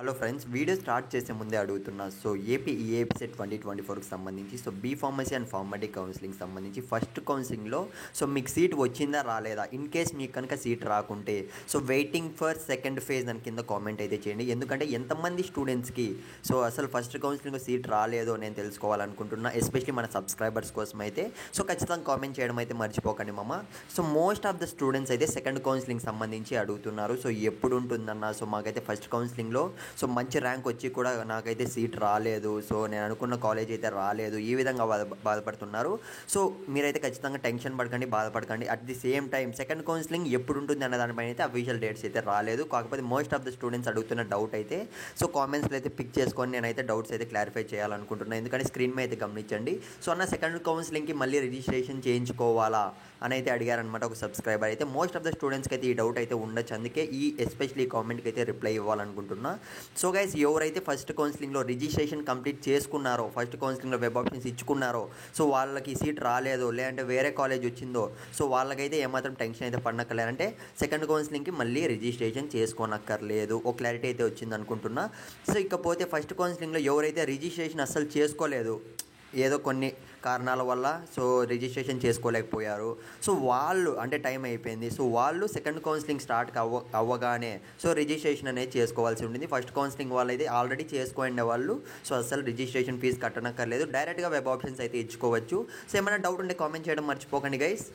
Hello friends, video start చేసే ముందే అడుగుతున్నా. సో ఏపీ ఈఏపీసెట్ 2024కి సంబంధించి B pharmacy and PharmD counselling సంబంధించి ఫస్ట్ కౌన్సిలింగ్లో మీకు సీట్ వచ్చిందా రాలేదా? ఇన్ కేస్ మీకు కనుక సీట్ రాకుంటే వెయిటింగ్ ఫర్ సెకండ్ ఫేజ్ అని కింద కామెంట్ అయితే చేయండి. ఎందుకంటే ఎంతమంది స్టూడెంట్స్కి అసలు ఫస్ట్ కౌన్సిలింగ్ సీట్ రాలేదో నేను తెలుసుకోవాలనుకుంటున్నా. ఎస్పెషలీ మన సబ్స్క్రైబర్స్ కోసం అయితే ఖచ్చితంగా కామెంట్ చేయడం అయితే మర్చిపోకండి మామ. మోస్ట్ ఆఫ్ ద స్టూడెంట్స్ అయితే సెకండ్ కౌన్సిలింగ్ సంబంధించి అడుగుతున్నారు. ఎప్పుడు ఉంటుందన్న. మాకైతే ఫస్ట్ కౌన్సిలింగ్లో మంచి ర్యాంక్ వచ్చి కూడా నాకైతే సీట్ రాలేదు. నేను అనుకున్న కాలేజ్ అయితే రాలేదు. ఈ విధంగా బాధపడుతున్నారు. మీరైతే ఖచ్చితంగా టెన్షన్ పడకండి, బాధపడకండి. At the same time second counselling ఎప్పుడు ఉంటుంది అన్న దానిపైన అయితే అఫీషియల్ డేట్స్ అయితే రాలేదు. కాకపోతే మోస్ట్ ఆఫ్ ద స్టూడెంట్స్ అడుగుతున్న డౌట్ అయితే కామెంట్స్లో అయితే పిక్ చేసుకొని నేనైతే డౌట్స్ అయితే క్లారిఫై చేయాలనుకుంటున్నాను. ఎందుకంటే స్క్రీన్ మీద అయితే గమనించండి. అన్న సెకండ్ కౌన్సిలింగ్కి మళ్ళీ రిజిస్ట్రేషన్ చేయించుకోవాలా అని అయితే అడిగారనమాట ఒక సబ్స్క్రైబర్ అయితే. మోస్ట్ ఆఫ్ ద స్టూడెంట్స్కి అయితే ఈ డౌట్ అయితే ఉండొచ్చు. అందుకే ఎస్పెషల్లీ కామెంట్కి అయితే రిప్లై ఇవ్వాలనుకుంటున్నా. గైస్, ఎవరైతే ఫస్ట్ కౌన్సిలింగ్లో రిజిస్ట్రేషన్ కంప్లీట్ చేసుకున్నారో, ఫస్ట్ కౌన్సిలింగ్లో వెబ్ ఆప్షన్స్ ఇచ్చుకున్నారో, వాళ్ళకి సీట్ రాలేదో, లేదంటే వేరే కాలేజ్ వచ్చిందో, వాళ్ళకైతే ఏమాత్రం టెన్షన్ అయితే పడనక్కర్లేదంటే సెకండ్ కౌన్సిలింగ్కి మళ్ళీ రిజిస్ట్రేషన్ చేసుకోనక్కర్లేదు. ఒక క్లారిటీ అయితే వచ్చింది అనుకుంటున్నా. ఇకపోతే ఫస్ట్ కౌన్సిలింగ్లో ఎవరైతే రిజిస్ట్రేషన్ అస్సలు చేసుకోలేదు, ఏదో కొన్ని కారణాల వల్ల రిజిస్ట్రేషన్ చేసుకోలేకపోయారు, వాళ్ళు అంటే టైం అయిపోయింది, వాళ్ళు సెకండ్ కౌన్సిలింగ్ స్టార్ట్ అవ్వగానే రిజిస్ట్రేషన్ అనేది చేసుకోవాల్సి ఉంటుంది. ఫస్ట్ కౌన్సిలింగ్ వాళ్ళు అయితే ఆల్రెడీ చేసుకోండి వాళ్ళు అసలు రిజిస్ట్రేషన్ ఫీజు కట్టనక్కర్లేదు, డైరెక్ట్గా వెబ్ ఆప్షన్స్ అయితే ఇచ్చుకోవచ్చు. ఏమైనా డౌట్ ఉంటే కామెంట్ చేయడం మర్చిపోకండి గైస్.